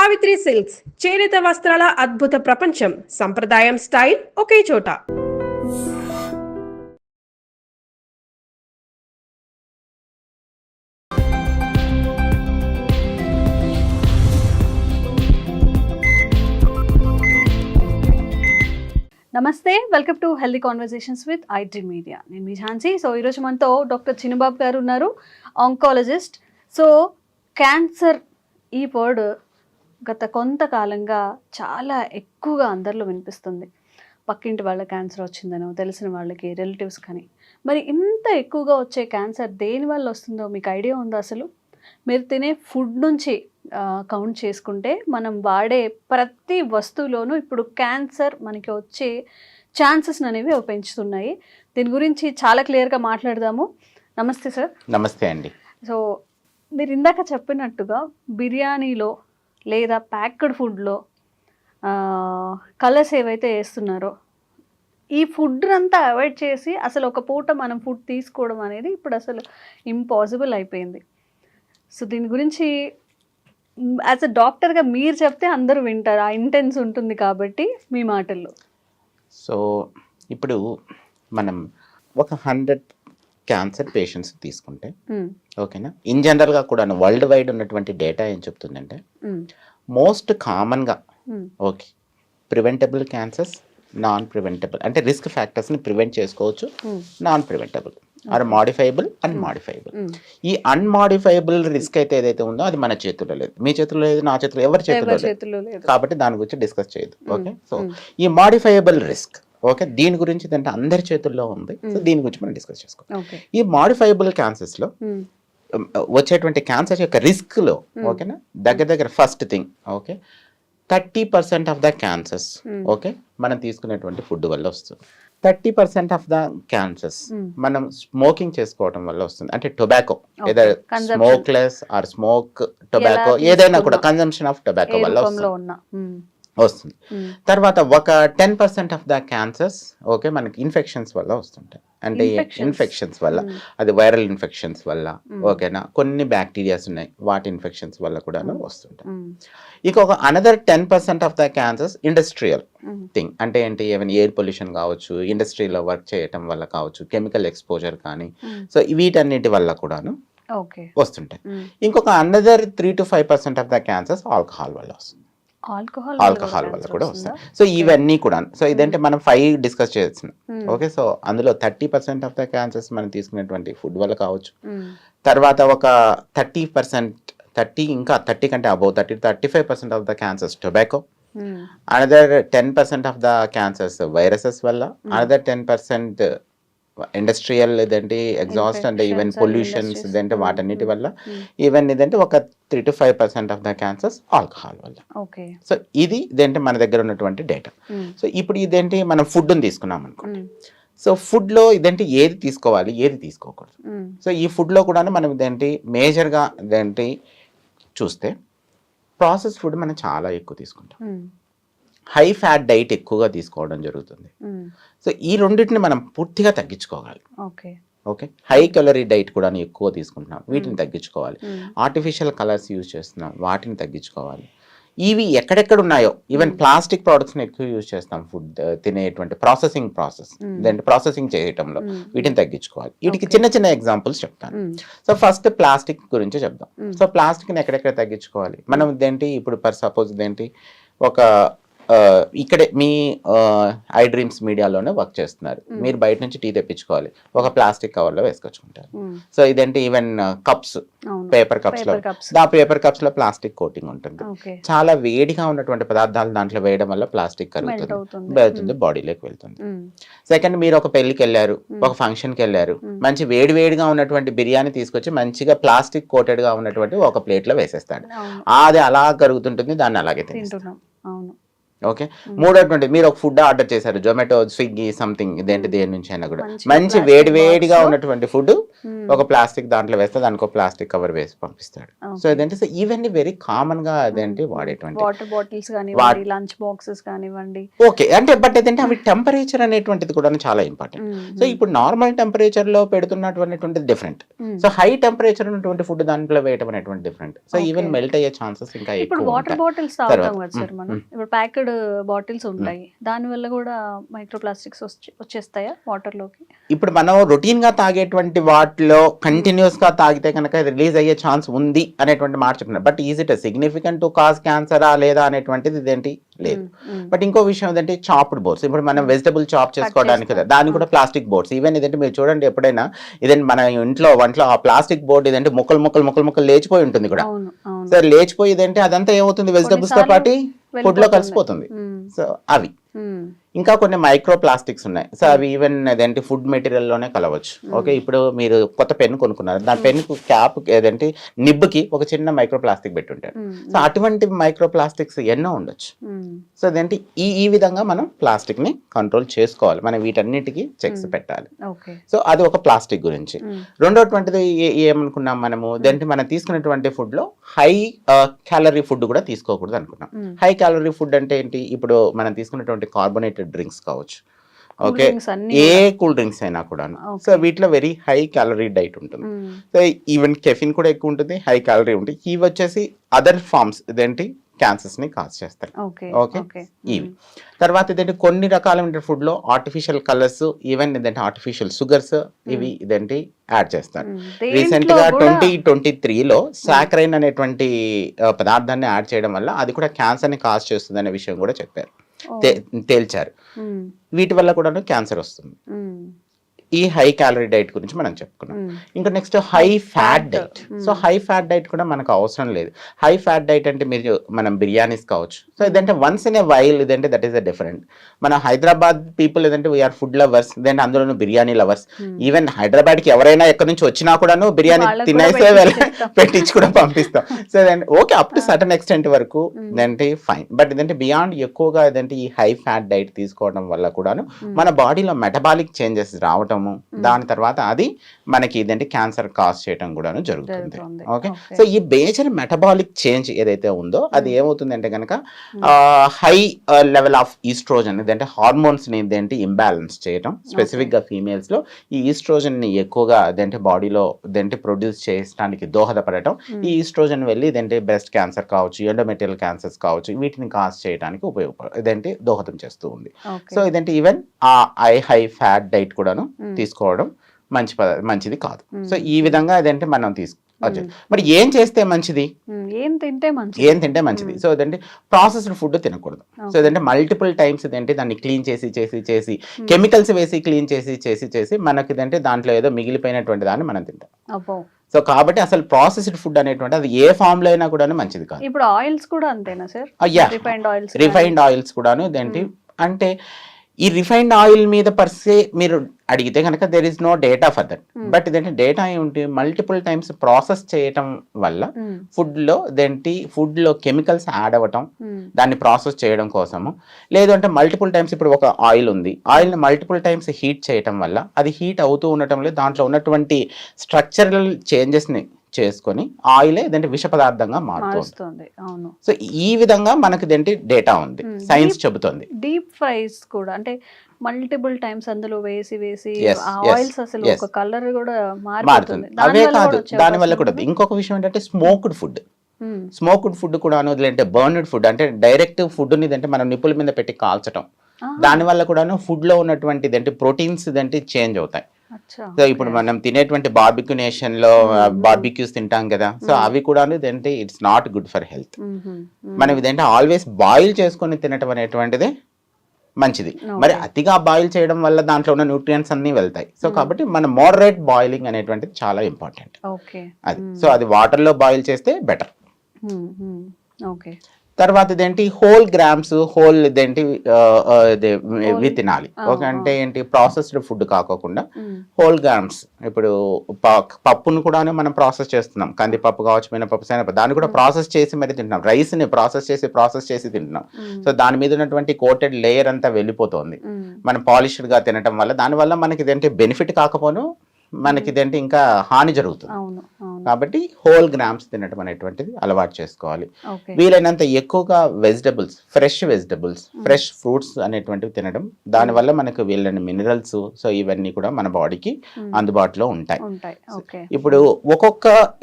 Savitri silks చేనేత వస్త్రాల అద్భుత ప్రపంచం. సంప్రదాయం స్టైల్ ఒకే చోట. నమస్తే, welcome to healthy conversations with iDream media. నేను మీ ఝాన్సీ. సో ఈరోజు మనతో డాక్టర్ చిన్నబాబు గారు ఉన్నారు, ఆంకాలజిస్ట్. సో క్యాన్సర్ ఈ వర్డ్ గత కొంతకాలంగా చాలా ఎక్కువగా అందరిలో వినిపిస్తుంది. పక్కింటి వాళ్ళ క్యాన్సర్ వచ్చిందనో, తెలిసిన వాళ్ళకి, రిలేటివ్స్ కానీ. మరి ఇంత ఎక్కువగా వచ్చే క్యాన్సర్ దేనివల్ల వస్తుందో మీకు ఐడియా ఉందా? అసలు మీరు తినే ఫుడ్ నుంచి కౌంట్ చేసుకుంటే మనం వాడే ప్రతి వస్తువులోనూ ఇప్పుడు క్యాన్సర్ మనకి వచ్చే ఛాన్సెస్ అనేవి పెంచుతున్నాయి. దీని గురించి చాలా క్లియర్గా మాట్లాడదాము. నమస్తే సార్. నమస్తే అండి. సో మీరు ఇందాక చెప్పినట్టుగా బిర్యానీలో లేదా ప్యాక్డ్ ఫుడ్లో కలర్స్ ఏవైతే వేస్తున్నారో ఈ ఫుడ్ అంతా అవాయిడ్ చేసి అసలు ఒక పూట మనం ఫుడ్ తీసుకోవడం అనేది ఇప్పుడు అసలు ఇంపాసిబుల్ అయిపోయింది. సో దీని గురించి యాజ్ అ డాక్టర్గా మీరు చెప్తే అందరూ వింటారు, ఆ ఇంటెన్స్ ఉంటుంది కాబట్టి మీ మాటల్లో. సో ఇప్పుడు మనం ఒక 100 క్యాన్సర్ పేషెంట్స్ తీసుకుంటే ఓకేనా, ఇన్ జనరల్గా కూడా వరల్డ్ వైడ్ ఉన్నటువంటి డేటా ఏం చెప్తుందంటే మోస్ట్ కామన్గా okay preventable cancers, non preventable అంటే రిస్క్ ఫ్యాక్టర్స్ని ప్రివెంట్ చేసుకోవచ్చు, non preventable or modifiable, unmodifiable. ఈ అన్మాడిఫైబుల్ రిస్క్ అయితే ఏదైతే ఉందో అది మన చేతుల్లో లేదు, మీ చేతుల్లో లేదు, నా చేతుల్లో, ఎవరి చేతుల్లో లేదు. కాబట్టి దాని గురించి డిస్కస్ చేయదు. ఓకే, సో ఈ మాడిఫైబుల్ రిస్క్ ఓకే దీని గురించి అంటే అందరి చేతుల్లో ఉంది. సో దీని గురించి మనం డిస్కస్ చేసుకోవాలి. ఈ మాడిఫైబుల్ క్యాన్సర్స్ లో వచ్చేటువంటి క్యాన్సర్ యొక్క రిస్క్ లో ఓకేనా దగ్గర first thing okay 30% of the cancers okay మనం తీసుకునేటువంటి ఫుడ్ వల్ల వస్తుంది. 30% ఆఫ్ ద క్యాన్సర్స్ మనం స్మోకింగ్ చేసుకోవడం వల్ల వస్తుంది. అంటే టొబాకో ఏదో స్మోక్లెస్ ఆర్ స్మోక్ టొబాకో ఏదైనా కూడా కన్జంప్షన్ ఆఫ్ టొబాకో వల్ల వస్తుంది. తర్వాత ఒక 10% ఆఫ్ ద క్యాన్సర్స్ ఓకే మనకి ఇన్ఫెక్షన్స్ వల్ల వస్తుంటాయి. అంటే ఇన్ఫెక్షన్స్ వల్ల అది వైరల్ ఇన్ఫెక్షన్స్ వల్ల ఓకేనా, కొన్ని బ్యాక్టీరియాస్ ఉన్నాయి వాటి ఇన్ఫెక్షన్స్ వల్ల కూడా వస్తుంటాయి. ఇక ఒక another 10% of the cancers industrial thing. అంటే ఏంటి, ఏమైనా ఎయిర్ పొల్యూషన్ కావచ్చు, ఇండస్ట్రీలో వర్క్ చేయటం వల్ల కావచ్చు, కెమికల్ ఎక్స్పోజర్ కానీ, సో వీటన్నిటి వల్ల కూడాను వస్తుంటాయి. ఇంకొక another 3 to 5% of the cancers alcohol వల్ల వస్తుంది. ఆల్కహాల్ వల్ల కూడా వస్తాయి. సో ఇవన్నీ కూడా, సో ఇదంటే మనం 5 డిస్కస్ చేస్తున్నాం. ఓకే, సో అందులో 30% ఆఫ్ ద క్యాన్సర్స్ మనం తీసుకునేటువంటి ఫుడ్ వల్ల కావచ్చు. తర్వాత ఒక 30% ఇంకా 30 కంటే above 35% of the cancers tobacco, another 10% of the cancers viruses వల్ల, అనదర్ 10% ఇండస్ట్రియల్ లేదంటే ఎగ్జాస్ట్ అంటే ఈవెన్ పొల్యూషన్స్ ఇదంటే వాటన్నిటి వల్ల, ఈవెన్ ఇదంటే ఒక 3 to 5% of the cancers alcohol వల్ల. సో ఇది ఇదేంటే మన దగ్గర ఉన్నటువంటి డేటా. సో ఇప్పుడు ఇదేంటి మనం ఫుడ్ని తీసుకున్నాం అనుకోండి. సో ఫుడ్లో ఇదేంటి ఏది తీసుకోవాలి, ఏది తీసుకోకూడదు. సో ఈ ఫుడ్లో కూడా మనం ఇదేంటి మేజర్గా ఇదేంటి చూస్తే ప్రాసెస్ ఫుడ్ మనం చాలా ఎక్కువ తీసుకుంటాం, హై ఫ్యాట్ డైట్ ఎక్కువగా తీసుకోవడం జరుగుతుంది. సో ఈ రెండింటిని మనం పూర్తిగా తగ్గించుకోవాలి. ఓకే, హై క్యాలరీ డైట్ కూడా ఎక్కువ తీసుకుంటున్నాం, వీటిని తగ్గించుకోవాలి. ఆర్టిఫిషియల్ కలర్స్ యూజ్ చేస్తున్నాం, వాటిని తగ్గించుకోవాలి. ఇవి ఎక్కడెక్కడ ఉన్నాయో ఈవెన్ ప్లాస్టిక్ ప్రోడక్ట్స్ని ఎక్కువ యూజ్ చేస్తాం ఫుడ్ తినేటువంటి ప్రాసెసింగ్ చేయటంలో, వీటిని తగ్గించుకోవాలి. వీటికి చిన్న చిన్న ఎగ్జాంపుల్స్ చెప్తాను. సో ఫస్ట్ ప్లాస్టిక్ గురించి చెప్దాం. సో ప్లాస్టిక్ని ఎక్కడెక్కడ తగ్గించుకోవాలి మనం ఇదేంటి, ఇప్పుడు ఫర్ సపోజ్ ఇదేంటి ఒక ఇక్కడే మీ ఐడ్రీమ్స్ మీడియాలోనే వర్క్ చేస్తున్నారు, మీరు బయట నుంచి టీ తెప్పించుకోవాలి, ఒక ప్లాస్టిక్ కవర్లో వేసుకొచ్చుకుంటారు. సో ఇదేంటి ఈవెన్ కప్స్, పేపర్ కప్స్ లో, ఆ పేపర్ కప్స్ లో ప్లాస్టిక్ కోటింగ్ ఉంటుంది. చాలా వేడిగా ఉన్నటువంటి పదార్థాలు దాంట్లో వేయడం వల్ల ప్లాస్టిక్ కరుగుతుంది, బాడీలోకి వెళ్తుంది. సెకండ్, మీరు ఒక పెళ్లికి వెళ్ళారు, ఒక ఫంక్షన్కి వెళ్ళారు, మంచి వేడిగా ఉన్నటువంటి బిర్యానీ తీసుకొచ్చి మంచిగా ప్లాస్టిక్ కోటెడ్ గా ఉన్నటువంటి ఒక ప్లేట్ లో వేసేస్తాడు, అది అలా కరుగుతుంటుంది, దాన్ని అలాగే తింటున్నాం. ఓకే, మూడోటువంటి మీరు ఒక ఫుడ్ ఆర్డర్ చేశారు, జొమాటో, స్విగ్గీ, సంథింగ్ ఇదేంటి దేని నుంచి అయినా కూడా మంచి వేడిగా ఉన్నటువంటి ఫుడ్ ఒక ప్లాస్టిక్ దాంట్లో వేస్తే దానికి ఒక ప్లాస్టిక్ కవర్ వేసి పంపిస్తాడు. సో ఇదంటే సో ఇవన్నీ వెరీ కామన్ గా అదేంటి వాడేటువంటి వాటర్ బాటిల్స్ కానివ్వండి, లంచ్ బాక్సెస్ కానివ్వండి. ఓకే అంటే బట్ ఏంటంటే అవి టెంపరేచర్ అనేటువంటిది కూడా చాలా ఇంపార్టెంట్. సో ఇప్పుడు నార్మల్ టెంపరేచర్ లో పెడుతున్నటువంటిది డిఫరెంట్, సో హై టెంపరేచర్ ఉన్నటువంటి ఫుడ్ దాంట్లో వేయటం అనేటువంటి డిఫరెంట్. సో ఈవెన్ మెల్ట్ అయ్యే ఛాన్సెస్ ఇంకా ఇప్పుడు ఎక్కువ వాటర్ ఉంటాయి. బాటిల్స్ తాగుతాం కదా సార్ మనం, ఇప్పుడు ప్యాక్డ్ బాటిల్స్ ఉంటాయి, దాని వల్ల కూడా మైక్రో ప్లాస్టిక్స్ వచ్చేస్తాయా వాటర్ లోకి? ఇప్పుడు మనం రొటీన్ గా తాగేటువంటి వాటిలో కంటిన్యూస్ గా తాగితే కనుక రిలీజ్ అయ్యే ఛాన్స్ ఉంది అనేటువంటి మాట చెప్తున్నారు. But is it significant to cause క్యాన్సరా లేదా అనేటువంటిది ఇదేంటి లేదు. బట్ ఇంకో విషయం ఏంటంటే చాప్డ్ బోర్డ్స్, ఇప్పుడు మనం వెజిటబుల్ చాప్ చేసుకోవడానికి కదా దాన్ని కూడా ప్లాస్టిక్ బోర్డ్స్. ఈవెన్ ఇదంటే మీరు చూడండి ఎప్పుడైనా ఇదంటే మన ఇంట్లో వంటలో ఆ ప్లాస్టిక్ బోర్డ్ ఇదంటే ముక్కలు లేచిపోయి ఉంటుంది కూడా. సో లేచిపోయి ఇదంటే అదంతా ఏమవుతుంది వెజిటబుల్స్ తో పాటు ఫుడ్ లో కలిసిపోతుంది. సో అవి ఇంకా కొన్ని మైక్రో ప్లాస్టిక్స్ ఉన్నాయి. సో అవి ఈవెన్ అదేంటి ఫుడ్ మెటీరియల్ లోనే కలవచ్చు. ఓకే ఇప్పుడు మీరు కొత్త పెన్ కొనుక్కున్నారు, దాని పెన్ కు క్యాప్ ఏదంటే నిబ్బుకి ఒక చిన్న మైక్రో ప్లాస్టిక్ పెట్టి ఉంటారు. సో అటువంటి మైక్రో ప్లాస్టిక్స్ ఎన్నో ఉండొచ్చు. సో అదేంటి ఈ విధంగా మనం ప్లాస్టిక్ ని కంట్రోల్ చేసుకోవాలి, మనం వీటన్నిటికీ చెక్స్ పెట్టాలి. సో అది ఒక ప్లాస్టిక్ గురించి. రెండోటువంటిది ఏమనుకున్నాం మనము దేంటి మనం తీసుకునేటువంటి ఫుడ్ లో హై క్యాలరీ ఫుడ్ కూడా తీసుకోకూడదు అనుకున్నాం. హై క్యాలరీ ఫుడ్ అంటే ఏంటి, ఇప్పుడు మనం తీసుకునేటువంటి కార్బోనేటెడ్ డ్రింక్స్ కావచ్చు, ఓకే ఏ కూల్ డ్రింక్స్ అయినా కూడా. సో వీటిలో వెరీ హై క్యాలరీ డైట్ ఉంటుంది. సో ఈవెన్ కెఫిన్ కూడా ఎక్కువ ఉంటుంది, హై క్యాలరీ ఉంటుంది. ఇవి వచ్చేసి అదర్ ఫార్మ్స్ ఇదేంటి క్యాన్సర్స్ ని కాజ్ చేస్తాయి. ఓకే ఇవి తర్వాత ఇదేంటి కొన్ని రకాల ఫుడ్ లో ఆర్టిఫిషియల్ కలర్స్, ఈవెన్ ఇదేంటి ఆర్టిఫిషియల్ షుగర్స్ ఇవి ఇదేంటి యాడ్ చేస్తారు. రీసెంట్ గా 2023లో సాకరైన్ అనేటువంటి పదార్థాన్ని యాడ్ చేయడం వల్ల అది కూడా క్యాన్సర్ ని కాజ్ చేస్తుంది అనే విషయం కూడా చెప్పారు, తేల్చారు. వీటి వల్ల కూడా క్యాన్సర్ వస్తుంది. ఈ హై క్యాలరీ డైట్ గురించి మనం చెప్పుకున్నాం. ఇంకా next high fat diet. So high fat diet కూడా మనకు అవసరం లేదు. హై ఫ్యాట్ డైట్ అంటే మీరు మనం బిర్యానీస్ కావచ్చు. సో ఇదంటే వన్స్ ఇన్ ఏ వైల్ ఇదంటే దట్ ఈస్ అ డిఫరెంట్. మన హైదరాబాద్ పీపుల్ ఏదంటే వీఆర్ ఫుడ్ లవర్స్, ఇదంటే అందులోనూ బిర్యానీ లవర్స్. ఈవెన్ హైదరాబాద్ కి ఎవరైనా ఎక్కడి నుంచి వచ్చినా కూడాను బిర్యానీ తినేసే పెట్టించి కూడా పంపిస్తాం. సో ఇదంటే okay up to certain extent వరకు ఇదంటే ఫైన్. బట్ ఇదంటే బియాండ్ ఎక్కువగా ఇదంటే ఈ హై ఫ్యాట్ డైట్ తీసుకోవడం వల్ల కూడాను మన బాడీలో మెటబాలిక్ చేంజెస్ రావటం, దాని తర్వాత అది మనకి ఇదేంటి క్యాన్సర్ కాజ్ చేయడం కూడా జరుగుతుంది. ఓకే సో ఈ మేజర్ మెటబాలిక్ చేంజ్ ఏదైతే ఉందో అది ఏమవుతుంది అంటే కనుక హై లెవెల్ ఆఫ్ ఈస్ట్రోజన్ ఇదంటే హార్మోన్స్ ని ఇదేంటి ఇంబ్యాలెన్స్ చేయడం, స్పెసిఫిక్ గా ఫీమేల్స్ లో ఈ ఈస్ట్రోజన్ ని ఎక్కువగా ఇదేంటి బాడీలో ఇదేంటి ప్రొడ్యూస్ చేయడానికి దోహదపడటం. ఈ ఈస్ట్రోజన్ వెళ్ళి ఇదేంటి బ్రెస్ట్ క్యాన్సర్ కావచ్చు, ఎండోమెట్రియల్ క్యాన్సర్స్ కావచ్చు, వీటిని కాజ్ చేయడానికి ఇదేంటి దోహదం చేస్తూ ఉంది. సో ఇదేంటి ఈవెన్ ఆ హై ఫ్యాట్ డైట్ కూడాను తీసుకోవడం మంచిది కాదు. సో ఈ విధంగా అదంటే మనం మరి ఏం చేస్తే మంచిది, ఏం తింటే మంచిది? సో అదంటే ప్రాసెస్డ్ ఫుడ్ తినకూడదు. సో అదంటే మల్టిపుల్ టైమ్స్ ఇదంటే దాన్ని క్లీన్ చేసి కెమికల్స్ వేసి క్లీన్ చేసి మనకి ఇదంటే దాంట్లో ఏదో మిగిలిపోయినటువంటి దాన్ని మనం తింటాం. సో కాబట్టి అసలు ప్రాసెస్డ్ ఫుడ్ అనేటువంటి అది ఏ ఫామ్ లో అయినా కూడా మంచిది కాదు. ఇప్పుడు ఆయిల్స్ కూడా అంతేనా సార్? రిఫైన్డ్ ఆయిల్స్ కూడాను ఇదేంటి అంటే ఈ రిఫైన్డ్ ఆయిల్ మీద పర్సే మీరు అడిగితే కనుక there is no data for that. But ఇదేంటి డేటా ఏమిటి, మల్టిపుల్ టైమ్స్ ప్రాసెస్ చేయటం వల్ల ఫుడ్ లో కెమికల్స్ యాడ్ అవ్వటం, దాన్ని ప్రాసెస్ చేయడం కోసము. లేదు అంటే మల్టిపుల్ టైమ్స్ ఇప్పుడు ఒక ఆయిల్ ఉంది, ఆయిల్ ని మల్టిపుల్ టైమ్స్ హీట్ చేయటం వల్ల అది హీట్ అవుతూ ఉండటం లేదు, దాంట్లో ఉన్నటువంటి స్ట్రక్చరల్ చేంజెస్ ని చేసుకొని ఆయిల్ ఇదంటే విష పదార్థంగా మారుతుంది. సో ఈ విధంగా మనకి ఇదేంటి డేటా ఉంది, సైన్స్ చెబుతుంది. డీప్ ఫ్రైస్ కూడా అంటే మల్టిపుల్ టైమ్స్ అందులో వేసి ఆయిల్స్ అసలు ఒక కలర్ కూడా మారుతుంది. అవే కాదు, దాని వల్ల కూడా ఇంకొక విషయం ఏంటంటే స్మోక్డ్ ఫుడ్ కూడా అంటే బర్న్డ్ ఫుడ్ అంటే డైరెక్ట్ ఫుడ్ ని మనం నిప్పుల మీద పెట్టి కాల్చడం, దాని వల్ల కూడాను ఫుడ్ లో ఉన్నటువంటి అంటే ప్రోటీన్స్ ఇదంటే చేంజ్ అవుతాయి. సో ఇప్పుడు మనం తినేటువంటి బార్బిక్యునేషన్ లో బార్బిక్యూస్ తింటాం కదా, సో అవి కూడా ఇదంటే it's not good for health. మనం ఇదంటే ఆల్వేస్ బాయిల్ చేసుకొని తినటం అనేటువంటిది మంచిది. మరి అతిగా బాయిల్ చేయడం వల్ల దాంట్లో ఉన్న న్యూట్రియంట్స్ అన్ని వెళ్తాయి. సో కాబట్టి మన మోడరేట్ బాయిలింగ్ అనేటువంటిది చాలా ఇంపార్టెంట్. అది సో అది వాటర్ లో బాయిల్ చేస్తే బెటర్. తర్వాత ఇదేంటి హోల్ గ్రామ్స్ ఇదేంటి ఇవి తినాలి. ఓకే అంటే ఏంటి ప్రాసెస్డ్ ఫుడ్ కాకోకుండా హోల్ గ్రామ్స్. ఇప్పుడు పప్పును కూడా మనం ప్రాసెస్ చేస్తున్నాం, కందిపప్పు కావచ్చు, మినపప్పు, శనగపప్పు, దాన్ని కూడా ప్రాసెస్ చేసి మరి తింటున్నాం. రైస్ ని ప్రాసెస్ చేసి తింటున్నాం. సో దాని మీద ఉన్నటువంటి కోటెడ్ లేయర్ అంతా వెళ్ళిపోతుంది. మనం పాలిష్డ్ గా తినటం వల్ల దానివల్ల మనకి ఇదేంటి బెనిఫిట్ కాకపోను మనకి ఇదేంటి ఇంకా హాని జరుగుతుంది. అవును అవును. కాబట్టి హోల్ గ్రామ్స్ తినడం అనేటువంటిది అలవాటు చేసుకోవాలి. ఓకే. వీలైనంత ఎక్కువగా వెజిటబుల్స్, ఫ్రెష్ ఫ్రూట్స్ అనేటువంటివి తినడం, దానివల్ల మనకు వీళ్ళని మినరల్స్, సో ఇవన్నీ కూడా మన బాడీకి అందుబాటులో ఉంటాయి. ఉంటాయి. ఓకే.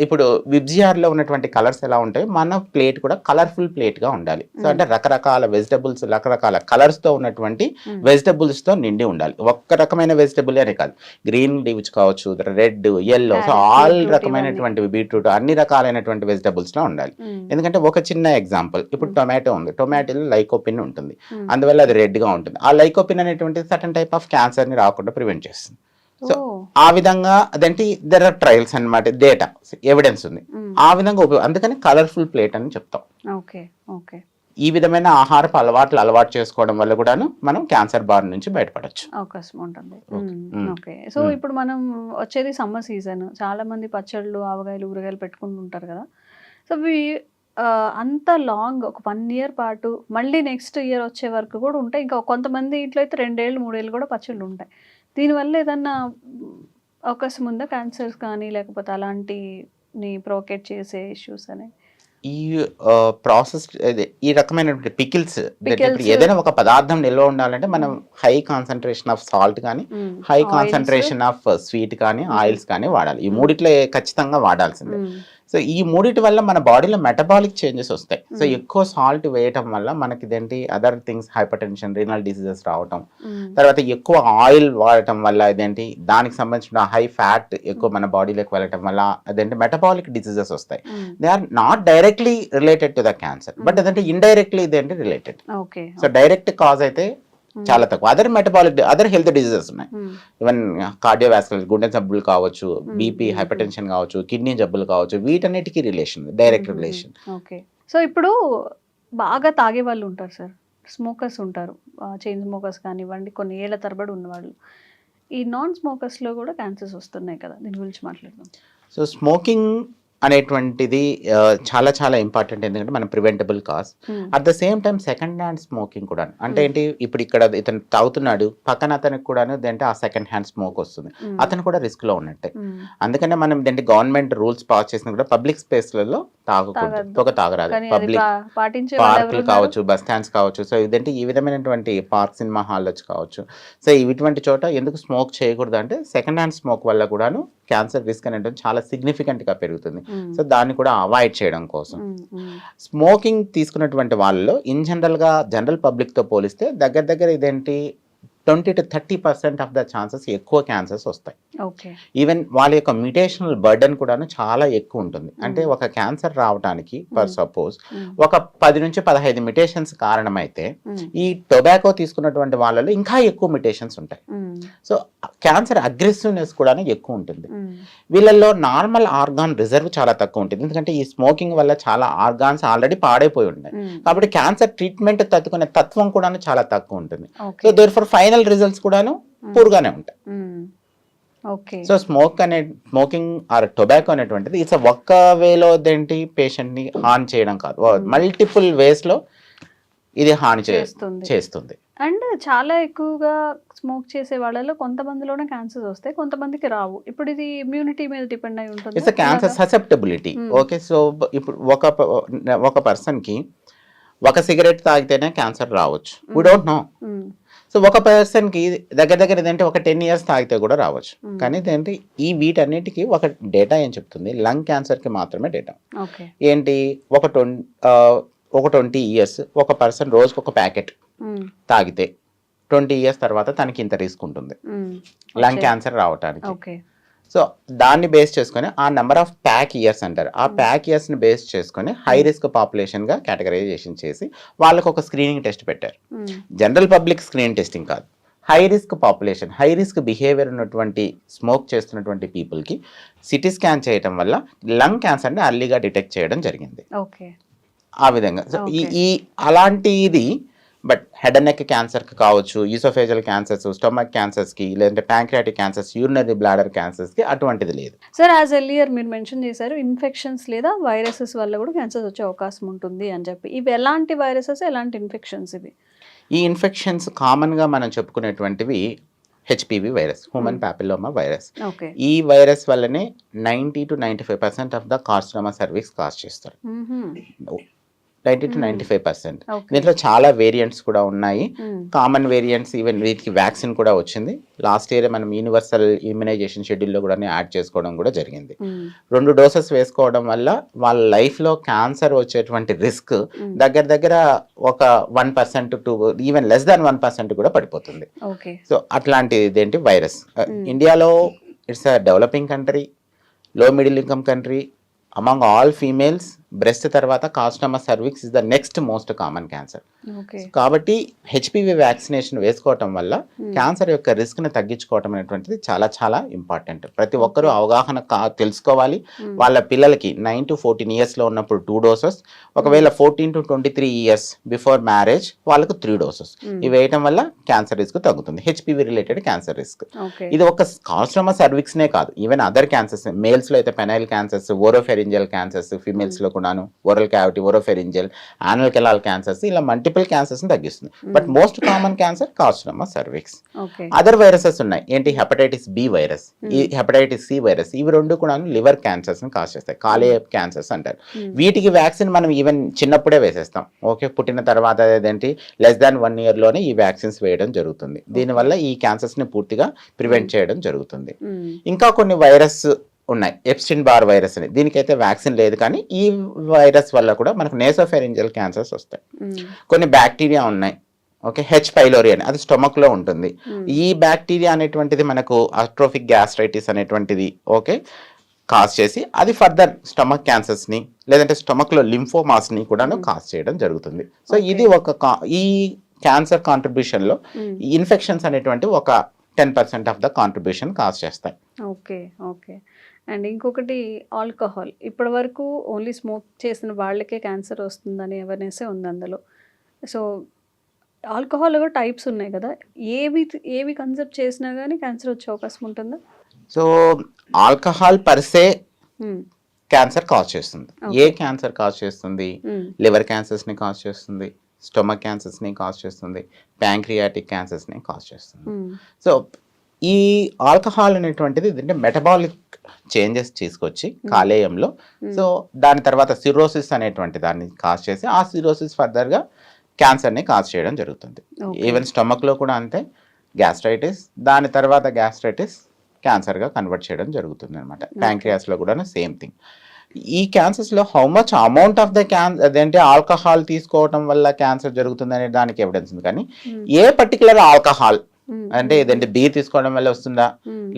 ఇప్పుడు విబ్జిఆర్ లో ఉన్నటువంటి కలర్స్ ఎలా ఉంటాయి, మన ప్లేట్ కూడా కలర్ఫుల్ ప్లేట్ గా ఉండాలి. సో అంటే రకరకాల వెజిటబుల్స్, రకరకాల కలర్స్ తో ఉన్నటువంటి వెజిటబుల్స్ తో నిండి ఉండాలి. ఒక్క రకమైన వెజిటబుల్ అనే కాదు, గ్రీన్ లీవ్స్ కావచ్చు, రెడ్, ఎల్లో, సో ఆల్ రకమైనటువంటి బీట్రూట్, అన్ని రకాలైనటువంటి వెజిటబుల్స్ లో ఉండాలి. ఎందుకంటే ఒక చిన్న ఎగ్జాంపుల్, ఇప్పుడు టొమాటో ఉంది, టొమాటోలో లైకోపిన్ ఉంటుంది, అందువల్ల అది రెడ్ గా ఉంటుంది. ఆ లైకోపిన్ అనేటువంటి సర్టన్ టైప్ ఆఫ్ క్యాన్సర్ ని రాకుండా ప్రివెంట్ చేస్తుంది. సో ఆ విధంగా అదేంటి దెర్ ఆర్ ట్రయల్స్ అన్నమాట, డేటా ఎవిడెన్స్ ఉంది. ఆ విధంగా అందుకని కలర్ఫుల్ ప్లేట్ అని చెప్తాం. ఓకే. ఓకే. ఈ విధమైన ఆహారపు అలవాటు చేసుకోవడం వల్ల కూడాను మనం క్యాన్సర్ బారి నుంచి బయటపడవచ్చు. అవకాశం ఉంటుంది. ఓకే. సో ఇప్పుడు మనం వచ్చేది సమ్మర్ సీజన్, చాలా మంది పచ్చళ్ళు, ఆవకాయలు, ఊరగాయలు పెట్టుకుంటుంటారు కదా. సో అంత లాంగ్ ఒక 1 year పాటు మళ్ళీ నెక్స్ట్ ఇయర్ వచ్చే వరకు కూడా ఉంటాయి. ఇంకా కొంతమంది ఇంట్లో అయితే 2 ఏళ్ళు 3 ఏళ్ళు కూడా పచ్చళ్ళు ఉంటాయి. దీనివల్ల ఏదన్నా అవకాశం ఉందా, క్యాన్సర్స్ కానీ లేకపోతే అలాంటిని ప్రొవోకేట్ చేసే ఇష్యూస్ అనేవి? ఈ ప్రాసెస్ ఈ రకమైనటువంటి పికిల్స్ ఏదైనా ఒక పదార్థం నిల్వ ఉండాలంటే మనం హై కాన్సన్ట్రేషన్ ఆఫ్ సాల్ట్ కానీ, హై కాన్సన్ట్రేషన్ ఆఫ్ స్వీట్ కానీ, ఆయిల్స్ కానీ వాడాలి. ఈ మూడిట్లో ఖచ్చితంగా వాడాల్సిందే. సో ఈ మూడిటి వల్ల మన బాడీలో మెటబాలిక్ చేంజెస్ వస్తాయి. సో ఎక్కువ సాల్ట్ వేయటం వల్ల మనకి ఇదేంటి other things, hyper tension, renal diseases రావటం, తర్వాత ఎక్కువ ఆయిల్ వాడటం వల్ల ఇదేంటి దానికి సంబంధించిన హై ఫ్యాట్ ఎక్కువ మన బాడీలోకి వెళ్ళటం వల్ల అదేంటి మెటబాలిక్ డిసీజెస్ వస్తాయి. They are not directly related to the cancer, but అదంటే ఇండైరెక్ట్లీ ఇదేంటి రిలేటెడ్. సో డైరెక్ట్ కాజ్ అయితే చాలా తక్కువ. అదర్ హెల్త్ డిసీజెస్ ఉన్నాయి, ఈవెన్ కార్డియోవాస్కులర్, గుండె జబ్బులు కావచ్చు, బీపీ, హైపర్ టెన్షన్ కావచ్చు, కిడ్నీ జబ్బులు కావచ్చు, వీటన్నిటికీ relation, direct relation. Okay. So ఇప్పుడు బాగా తాగే వాళ్ళు ఉంటారు సార్, స్మోకర్స్ ఉంటారు, చైన్ స్మోకర్స్ కానివ్వండి, కొన్ని ఏళ్ల తరబడి ఉన్నవాళ్ళు. ఈ నాన్ స్మోకర్స్లో కూడా క్యాన్సర్స్ వస్తున్నాయి కదా, దీని గురించి మాట్లాడదాం. సో స్మోకింగ్ అనేటువంటిది చాలా చాలా ఇంపార్టెంట్, ఎందుకంటే మన preventable cause. At the same time second hand smoking కూడా అంటే ఏంటి, ఇప్పుడు ఇక్కడ ఇతను తాగుతున్నాడు, పక్కన అతనికి కూడా అంటే ఆ సెకండ్ హ్యాండ్ స్మోక్ వస్తుంది, అతను కూడా రిస్క్ లో ఉన్నట్టే. అందుకనే మనం ఏంటంటే గవర్నమెంట్ రూల్స్ పాస్ చేసిన కూడా పబ్లిక్ స్పేస్లలో తాగకూడదు, పొగ తాగరాదు. పబ్లిక్ పార్కులు కావచ్చు, బస్ స్టాండ్స్ కావచ్చు, సో ఇదేంటి ఈ విధమైనటువంటి పార్క్, సినిమా హాల్ కావచ్చు, సో ఇటువంటి చోట ఎందుకు స్మోక్ చేయకూడదు అంటే సెకండ్ హ్యాండ్ స్మోక్ వల్ల కూడాను క్యాన్సర్ రిస్క్ అనేది చాలా సిగ్నిఫికెంట్ గా పెరుగుతుంది. సో దాన్ని కూడా అవాయిడ్ చేయడం కోసం స్మోకింగ్ తీసుకున్నటువంటి వాళ్ళలో జనరల్ పబ్లిక్ తో పోలిస్తే దగ్గర ఇదేంటి 20 to 30% ఆఫ్ ద ఛాన్సెస్ ఎక్కువ క్యాన్సర్స్ వస్తాయి. ఈవెన్ వాళ్ళ యొక్క మ్యూటేషనల్ బర్డెన్ కూడా చాలా ఎక్కువ ఉంటుంది. అంటే ఒక క్యాన్సర్ రావడానికి ఫర్ సపోజ్ ఒక 10 నుంచి 15 మ్యూటేషన్స్ కారణమైతే ఈ టొబాకో తీసుకున్నటువంటి వాళ్ళలో ఇంకా ఎక్కువ మ్యూటేషన్స్ ఉంటాయి. సో క్యాన్సర్ అగ్రెసివ్నెస్ కూడా ఎక్కువ ఉంటుంది. వీళ్ళల్లో నార్మల్ ఆర్గాన్ రిజర్వ్ చాలా తక్కువ ఉంటుంది, ఎందుకంటే ఈ స్మోకింగ్ వల్ల చాలా ఆర్గాన్స్ ఆల్రెడీ పాడైపోయి ఉంటాయి. కాబట్టి క్యాన్సర్ ట్రీట్మెంట్ తట్టుకునే తత్వం కూడా చాలా తక్కువ ఉంటుంది. So therefore final results కూడాను పూర్గానే ఉంటాయి. సో స్మోకింగ్ ఆర్ టొబాకో అనేటువంటిది ఇట్స్ ఒక్క వేలో ఏంటి పేషెంట్ ని హాని చేయడం కాదు, మల్టిపుల్ వేస్ లో ఇది హాని చేస్తుంది. అండ్ చాలా ఎక్కువగా స్మోక్ చేసే వాళ్ళలో కొంతమందిలోనే క్యాన్సర్స్ వస్తాయి, కొంతమందికి రావు. ఇప్పుడు ఇది ఇమ్యూనిటీ మీద డిపెండ్ అయి ఉంటుంది. It's cancer susceptibility. Okay, so ఇప్పుడు ఒక పర్సన్ కి ఒక సిగరెట్ తాగితేనే క్యాన్సర్ రావచ్చు, వీ డోంట్ నో. సో ఒక పర్సన్ కి దగ్గర ఏంటంటే ఒక 10 years తాగితే కూడా రావచ్చు. కానీ ఏంటి వీటన్నిటికీ ఒక డేటా ఏం చెప్తుంది, లంగ్ క్యాన్సర్ కి మాత్రమే డేటా ఏంటి, ఒక 20 years ఒక పర్సన్ రోజుకి ఒక ప్యాకెట్ తాగితే 20 years తర్వాత తనకి ఇంత రిస్క్ ఉంటుంది లంగ్ క్యాన్సర్ రావడానికి. సో దాన్ని బేస్ చేసుకొని ఆ నెంబర్ ఆఫ్ ప్యాక్ ఇయర్స్ అంటారు, ఆ ప్యాక్ ఇయర్స్ని బేస్ చేసుకొని హై రిస్క్ పాపులేషన్గా కేటగరైజేషన్ చేసి వాళ్ళకు ఒక స్క్రీనింగ్ టెస్ట్ పెట్టారు. జనరల్ పబ్లిక్ స్క్రీనింగ్ టెస్టింగ్ కాదు, high risk population, high risk behaviour ఉన్నటువంటి స్మోక్ చేస్తున్నటువంటి పీపుల్కి సిటీ స్కాన్ చేయడం వల్ల లంగ్ క్యాన్సర్ని అర్లీగా డిటెక్ట్ చేయడం జరిగింది. ఆ విధంగా అలాంటిది. బట్ హెడ్ అండ్ నెక్ క్యాన్సర్కి కావచ్చు, ఈసోఫేజియల్ క్యాన్సర్స్, స్టొమక్ క్యాన్సర్స్కి, లేదంటే ప్యాంక్రియాటిక్ క్యాన్సర్స్, యూరినరీ బ్లాడర్ క్యాన్సర్స్కి అటువంటిది లేదు. సార్ యాజ్ ఎర్లియర్ మీరు మెన్షన్ చేశారు ఇన్ఫెక్షన్స్ లేదా వైరసెస్ వల్ల కూడా క్యాన్సర్స్ వచ్చే అవకాశం ఉంటుంది అని చెప్పి. ఇవి ఎలాంటి వైరసెస్, ఎలాంటి ఇన్ఫెక్షన్స్ ఇవి? ఈ ఇన్ఫెక్షన్స్ కామన్గా మనం చెప్పుకునేటువంటివి HPV virus, human papilloma virus. Okay. ఈ వైరస్ వల్లనే 90 to 95% of the carcinoma cervix cause చేస్తారు. 90 to 95%. ఓకే. దీంట్లో చాలా వేరియంట్స్ కూడా ఉన్నాయి. కామన్ వేరియంట్స్, ఈవెన్ వీటికి వ్యాక్సిన్ కూడా వచ్చింది. లాస్ట్ ఇయర్ మనం యూనివర్సల్ ఇమ్యునైజేషన్ షెడ్యూల్లో కూడా యాడ్ చేసుకోవడం కూడా జరిగింది. 2 డోసెస్ వేసుకోవడం వల్ల వాళ్ళ లైఫ్లో క్యాన్సర్ వచ్చేటువంటి రిస్క్ దగ్గర ఒక 1% టు ఈవెన్ లెస్ దాన్ 1% కూడా పడిపోతుంది. ఓకే. సో అట్లాంటిది ఏంటి వైరస్. ఇండియాలో it's a developing country, low middle income country. Among all females breast తర్వాత carcinoma cervix is the next most common cancer. కాబట్టి హెచ్పివి వ్యాక్సినేషన్ వేసుకోవటం వల్ల క్యాన్సర్ యొక్క రిస్క్ని తగ్గించుకోవటం అనేటువంటిది చాలా చాలా ఇంపార్టెంట్. ప్రతి ఒక్కరూ అవగాహన తెలుసుకోవాలి. వాళ్ళ పిల్లలకి 9 to 14 ఇయర్స్లో ఉన్నప్పుడు 2 డోసెస్, ఒకవేళ 14 to 23 ఇయర్స్ బిఫోర్ మ్యారేజ్ వాళ్ళకు 3 డోసెస్. ఇవి వేయటం వల్ల క్యాన్సర్ రిస్క్ తగ్గుతుంది, హెచ్పివి రిలేటెడ్ క్యాన్సర్ రిస్క్. ఇది ఒక కార్సినోమా సర్విక్స్నే కాదు, ఈవెన్ అదర్ క్యాన్సర్స్, మేల్స్లో అయితే పెనైల్ క్యాన్సర్స్, ఓరోఫెరింజియల్ క్యాన్సర్స్, ఫీమేల్స్లో కూడాను oral cavity, oropharyngeal, anal canal cancers, ఇలా మల్టిపుల్ క్యాన్సర్స్ ని తగ్గిస్తుంది. But most common cancer carcinoma cervix. Other viruses ఉన్నాయి. ఏంటి? హెపటైటిస్ బి వైరస్, ఈ హెపటైటిస్ సి వైరస్, ఇవి 2 కూడా లివర్ క్యాన్సర్స్ ని కాజ్ చేస్తాయి, కాలేయ క్యాన్సర్స్ అంటారు. వీటికి వ్యాక్సిన్ మనం ఈవెన్ చిన్నప్పుడే వేసేస్తాం. ఓకే, పుట్టిన తర్వాత ఏంటి లెస్ దాన్ 1 year లోనే ఈ వ్యాక్సిన్స్ వేయడం జరుగుతుంది. దీనివల్ల ఈ క్యాన్సర్స్ ని పూర్తిగా ప్రివెంట్ చేయడం జరుగుతుంది. ఇంకా కొన్ని వైరస్ ఉన్నాయి, ఎప్స్టిన్ బార్ వైరస్ అని, దీనికైతే వ్యాక్సిన్ లేదు, కానీ ఈ వైరస్ వల్ల కూడా మనకు నేసోఫెరింజియల్ క్యాన్సర్స్ వస్తాయి. కొన్ని బ్యాక్టీరియా ఉన్నాయి. ఓకే, హెచ్ పైలోరి అని, అది స్టొమక్ లో ఉంటుంది. ఈ బ్యాక్టీరియా అనేటువంటిది మనకు అట్రోఫిక్ గ్యాస్ట్రైటిస్ అనేటువంటిది ఓకే కాజ్ చేసి అది ఫర్దర్ స్టమక్ క్యాన్సర్స్ ని లేదంటే స్టమక్ లో లింఫోమాస్ ని కూడా కాజ్ చేయడం జరుగుతుంది. సో ఇది ఈ క్యాన్సర్ కాంట్రిబ్యూషన్ లో ఇన్ఫెక్షన్స్ అనేటువంటి ఒక 10% ఆఫ్ ద కాంట్రిబ్యూషన్ కాజ్ చేస్తాయి. ఓకే. ఓకే. అండ్ ఇంకొకటి ఆల్కహాల్. ఇప్పటి వరకు ఓన్లీ స్మోక్ చేసిన వాళ్ళకే క్యాన్సర్ వస్తుందని అవేర్నెస్ ఉంది అందులో. సో ఆల్కహాల్ కూడా టైప్స్ ఉన్నాయి కదా, ఏవి కన్సెప్ట్ చేసినా కానీ క్యాన్సర్ వచ్చే అవకాశం ఉంటుందా? So alcohol per se cancer cause చేస్తుంది. ఏ క్యాన్సర్ కాజ్ చేస్తుంది? లివర్ క్యాన్సర్స్ ని కాజ్ చేస్తుంది, స్టొమక్ క్యాన్సర్స్ ని కాజ్ చేస్తుంది, ప్యాంక్రియాటిక్ క్యాన్సర్స్ ని కాజ్ చేస్తుంది. సో ఈ ఆల్కహాల్ అనేటువంటిది ఏంటంటే మెటబాలిక్ చేంజెస్ తీసుకొచ్చి కాలేయంలో, సో దాని తర్వాత సిరోసిస్ అనేటువంటి దాన్ని కాజ్ చేసి ఆ సిరోసిస్ ఫర్దర్గా క్యాన్సర్ని కాజ్ చేయడం జరుగుతుంది. ఈవెన్ స్టమక్లో కూడా అంతే, గ్యాస్ట్రైటిస్, దాని తర్వాత గ్యాస్ట్రైటిస్ క్యాన్సర్గా కన్వర్ట్ చేయడం జరుగుతుంది అనమాట. ప్యాంక్రియాస్లో కూడా సేమ్ థింగ్. ఈ క్యాన్సర్స్లో how much amount of the అదేంటి ఆల్కహాల్ తీసుకోవటం వల్ల క్యాన్సర్ జరుగుతుంది అనే దానికి ఎవిడెన్స్ ఉంది, కానీ ఏ పర్టికులర్ ఆల్కహాల్ అంటే ఇదంటే బీర్ తీసుకోవడం వల్ల వస్తుందా,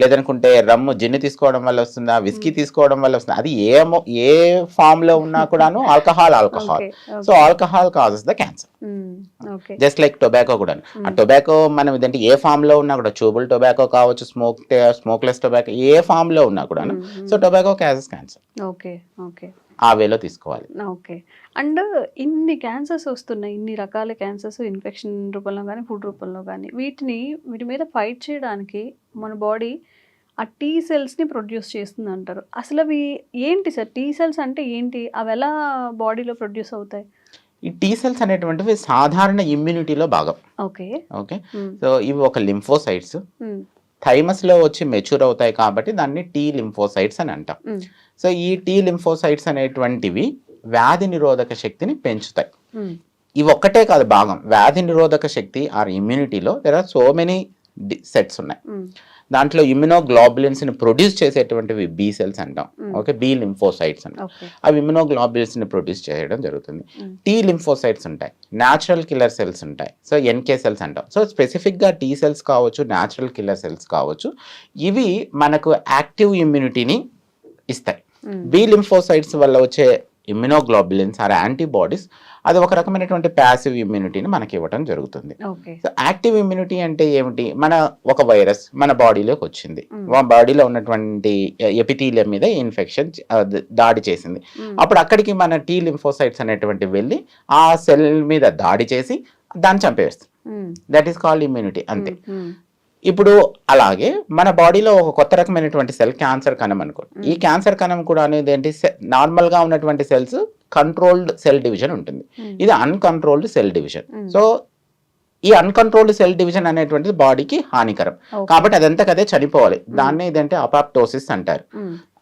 లేదనుకుంటే రమ్ము జిన్ని తీసుకోవడం వల్ల వస్తుందా, విస్కీ తీసుకోవడం వల్ల వస్తుందా, అది ఏ ఫామ్ లో ఉన్నా కూడాను alcohol. So alcohol causes the cancer. Just like tobacco కూడా. ఆ టొబాకో మనం ఇదంటే ఏ ఫామ్ లో ఉన్నా కూడా, చూబుల్ టొబాకో కావచ్చు, స్మోక్లెస్ టొబాకో, ఏ ఫామ్ లో ఉన్నా కూడాను, so tobacco causes cancer. Okay. Okay. ఆ వేలో తీసుకోవాలి. ఓకే. అండ్ ఇన్ని క్యాన్సర్స్ వస్తున్నాయి, ఇన్ని రకాల క్యాన్సర్స్, ఇన్ఫెక్షన్ రూపంలో కానీ ఫుడ్ రూపంలో కానీ, వీటి మీద ఫైట్ చేయడానికి మన బాడీ ఆ టీ సెల్స్ని ప్రొడ్యూస్ చేస్తుంది అంటారు. అసలు అవి ఏంటి సార్? టీ సెల్స్ అంటే ఏంటి? అవి ఎలా బాడీలో ప్రొడ్యూస్ అవుతాయి? ఈ టీ సెల్స్ అనేటువంటివి సాధారణ ఇమ్యూనిటీలో భాగం. ఓకే. ఓకే. సో ఇవి ఒక లింఫోసైట్స్ థైమస్ లో వచ్చి మెచ్యూర్ అవుతాయి కాబట్టి దాన్ని టీ లింఫోసైట్స్ అని అంటాం. సో ఈ టీ లింఫోసైట్స్ అనేటువంటివి వ్యాధి నిరోధక శక్తిని పెంచుతాయి. ఇవి ఒక్కటే కాదు భాగం, వ్యాధి నిరోధక శక్తి ఆర్ ఇమ్యూనిటీలో there are so many sets ఉన్నాయి. దాంట్లో ఇమ్యునోగ్లోబులిన్స్ ని ప్రొడ్యూస్ చేసేటువంటివి బి సెల్స్ అంటాం. ఓకే, బి లింఫోసైట్స్ అంటాం. అవి ఇమ్యునోగ్లోబులిన్స్ ని ప్రొడ్యూస్ చేయడం జరుగుతుంది. టీ లింఫోసైట్స్ ఉంటాయి, న్యాచురల్ కిల్లర్ సెల్స్ ఉంటాయి, సో ఎన్కే సెల్స్ అంటాం. సో స్పెసిఫిక్ గా టీ సెల్స్ కావచ్చు, న్యాచురల్ కిల్లర్ సెల్స్ కావచ్చు, ఇవి మనకు యాక్టివ్ ఇమ్యూనిటీని ఇస్తాయి. బి లింఫోసైట్స్ వల్ల వచ్చే ఇమ్యునోగ్లోబులిన్స్ ఆర్ యాంటీబాడీస్, అది ఒక రకమైనటువంటి ప్యాసివ్ ఇమ్యూనిటీని మనకి ఇవ్వడం జరుగుతుంది. సో యాక్టివ్ ఇమ్యూనిటీ అంటే ఏమిటి? ఒక వైరస్ మన బాడీలోకి వచ్చింది, బాడీలో ఉన్నటువంటి ఎపిథీలియం మీద ఇన్ఫెక్షన్ దాడి చేసింది. అప్పుడు అక్కడికి మన టీ లింఫోసైట్స్ అనేటువంటి వెళ్ళి ఆ సెల్ మీద దాడి చేసి దాన్ని చంపేస్తుంది. దట్ ఈస్ కాల్డ్ ఇమ్యూనిటీ, అంతే. ఇప్పుడు అలాగే మన బాడీలో ఒక కొత్త రకమైనటువంటి సెల్, క్యాన్సర్ కణం అనుకోండి. ఈ క్యాన్సర్ కణం కూడా అనేది ఏంటి, నార్మల్ గా ఉన్నటువంటి సెల్స్ కంట్రోల్డ్ సెల్ డివిజన్ ఉంటుంది, ఇది అన్కంట్రోల్డ్ సెల్ డివిజన్. సో ఈ అన్కంట్రోల్డ్ సెల్ డివిజన్ అనేటువంటిది బాడీకి హానికరం. కాబట్టి అదంతకదే చనిపోవాలి. దాన్ని ఇదంటే అపాప్టోసిస్ అంటారు.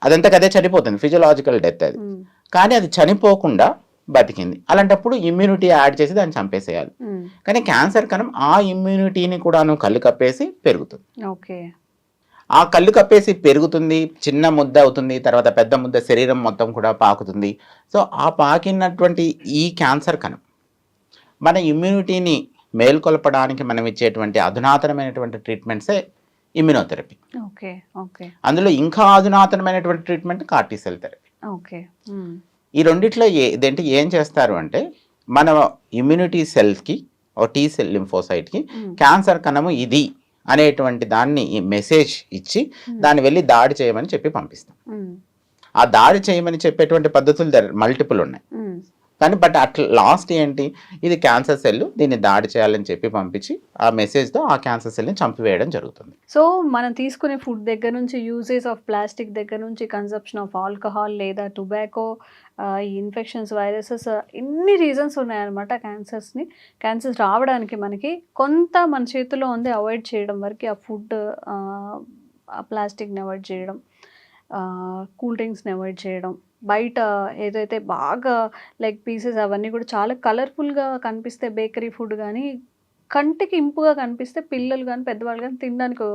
అదంతకదే చనిపోతుంది, ఫిజియలాజికల్ డెత్ అది. కానీ అది చనిపోకుండా బతికింది, అలాంటప్పుడు ఇమ్యూనిటీ యాడ్ చేసి దాన్ని చంపేసేయాలి. కానీ క్యాన్సర్ కణం ఆ ఇమ్యూనిటీని కూడాను కళ్ళు కప్పేసి పెరుగుతుంది. ఆ కళ్ళు కప్పేసి పెరుగుతుంది, చిన్న ముద్ద అవుతుంది, తర్వాత పెద్ద ముద్ద శరీరం మొత్తం కూడా పాకుతుంది. సో ఆ పాకినటువంటి ఈ క్యాన్సర్ కణం మన ఇమ్యూనిటీని మేల్కొల్పడానికి మనం ఇచ్చేటువంటి అధునాతనమైనటువంటి ట్రీట్మెంట్సే ఇమ్యూనోథెరపీ. అందులో ఇంకా అధునాతనమైనటువంటి ట్రీట్మెంట్ కార్టీ సెల్ థెరపీ. ఈ రెండిట్లో ఇదేంటి ఏం చేస్తారు అంటే, మన ఇమ్యూనిటీ సెల్స్కి ఒక టీ సెల్ లింఫోసైట్కి క్యాన్సర్ కణము ఇది అనేటువంటి దాన్ని మెసేజ్ ఇచ్చి దాన్ని వెళ్ళి దాడి చేయమని చెప్పి పంపిస్తాం. ఆ దాడి చేయమని చెప్పేటువంటి పద్ధతులు మల్టిపుల్ ఉన్నాయి. కానీ బట్ అట్లా లాస్ట్ ఏంటి, ఇది క్యాన్సర్ సెల్, దీన్ని దాడి చేయాలని చెప్పి పంపించి ఆ మెసేజ్తో ఆ క్యాన్సర్ సెల్ని చంపివేయడం జరుగుతుంది. సో మనం తీసుకునే ఫుడ్ దగ్గర నుంచి, యూజెస్ ఆఫ్ ప్లాస్టిక్ దగ్గర నుంచి, కన్సంప్షన్ ఆఫ్ ఆల్కహాల్ లేదా టొబాకో, ఈ ఇన్ఫెక్షన్స్, వైరసెస్, ఇన్ని రీజన్స్ ఉన్నాయన్నమాట క్యాన్సర్స్ రావడానికి. మనకి కొంత మన చేతిలో ఉంది అవాయిడ్ చేయడం వరకు, ఆ ఫుడ్, ఆ ప్లాస్టిక్ని అవాయిడ్ చేయడం, కూల్ డ్రింక్స్ని అవాయిడ్ చేయడం, బయట ఏదైతే బాగా లెగ్ పీసెస్ అవన్నీ కూడా చాలా కలర్ఫుల్గా కనిపిస్తే బేకరీ ఫుడ్ కానీ, కంటికి ఇంపుగా కనిపిస్తే పిల్లలు కానీ పెద్దవాళ్ళు కానీ తినడానికి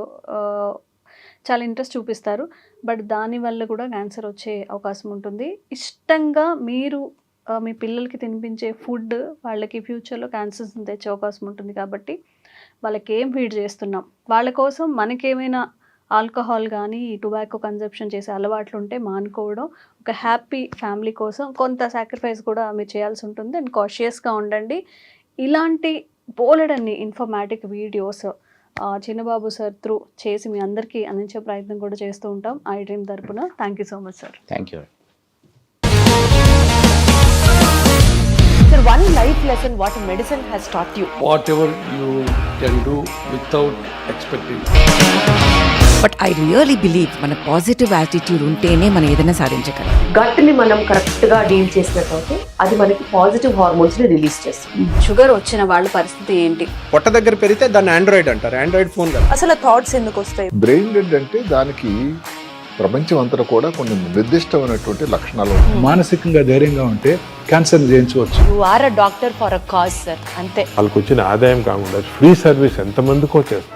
చాలా ఇంట్రెస్ట్ చూపిస్తారు. బట్ దానివల్ల కూడా క్యాన్సర్ వచ్చే అవకాశం ఉంటుంది. ఇష్టంగా మీరు మీ పిల్లలకి తినిపించే ఫుడ్ వాళ్ళకి ఫ్యూచర్లో క్యాన్సర్స్ని తెచ్చే అవకాశం ఉంటుంది. కాబట్టి వాళ్ళకి ఏం ఫీడ్ చేస్తున్నాం, వాళ్ళ కోసం మనకేమైనా ఆల్కహాల్ కానీ టొబాకో కన్జంప్షన్ చేసే అలవాట్లు ఉంటే మానుకోవడం, ఒక హ్యాపీ ఫ్యామిలీ కోసం కొంత సాక్రిఫైస్ కూడా మీరు చేయాల్సి ఉంటుంది. అండ్ కాషియస్గా ఉండండి. ఇలాంటి బోలెడన్ని ఇన్ఫర్మేటిక్ వీడియోస్ చిన్నబాబు సార్ త్రూ చేసి మీ అందరికీ అందించే ప్రయత్నం కూడా చేస్తూ ఉంటాం ఐ డ్రీమ్ తరపున. Thank you so much sir. Thank you. Sir, one life lesson what medicine has taught you. Whatever you can do without expecting. But I really believe మన positive attitude ఉంటేనే మనం ఏదైనా సాధించగలం. గట్ని మనం కరెక్ట్గా డీల్ చేసినట్లయితే అది మనకి పాజిటివ్ హార్మోన్స్ని రిలీజ్ చేస్తుంది. షుగర్ వచ్చిన వాళ్ళ పరిస్థితి ఏంటి? పొట్ట దగ్గర పెరిగితే దాన్ని ఆండ్రాయిడ్ అంటారు, ఆండ్రాయిడ్ ఫోన్ కదా. అసలు థాట్స్ ఎందుకు వస్తాయి? బ్రెయిన్ డెడ్ అంటే దానికి ప్రపంచం అంతా కూడా కొన్ని నిర్దిష్టమైనటువంటి లక్షణాలు ఉంటాయి. మానసికంగా ధైర్యంగా ఉంటే క్యాన్సర్ జయించవచ్చు. You are a doctor for a cause sir, అంతే. వాళ్ళకి వచ్చిన ఆదాయం కాకుండా ఫ్రీ సర్వీస్ ఎంతమందికో చేస్తారు.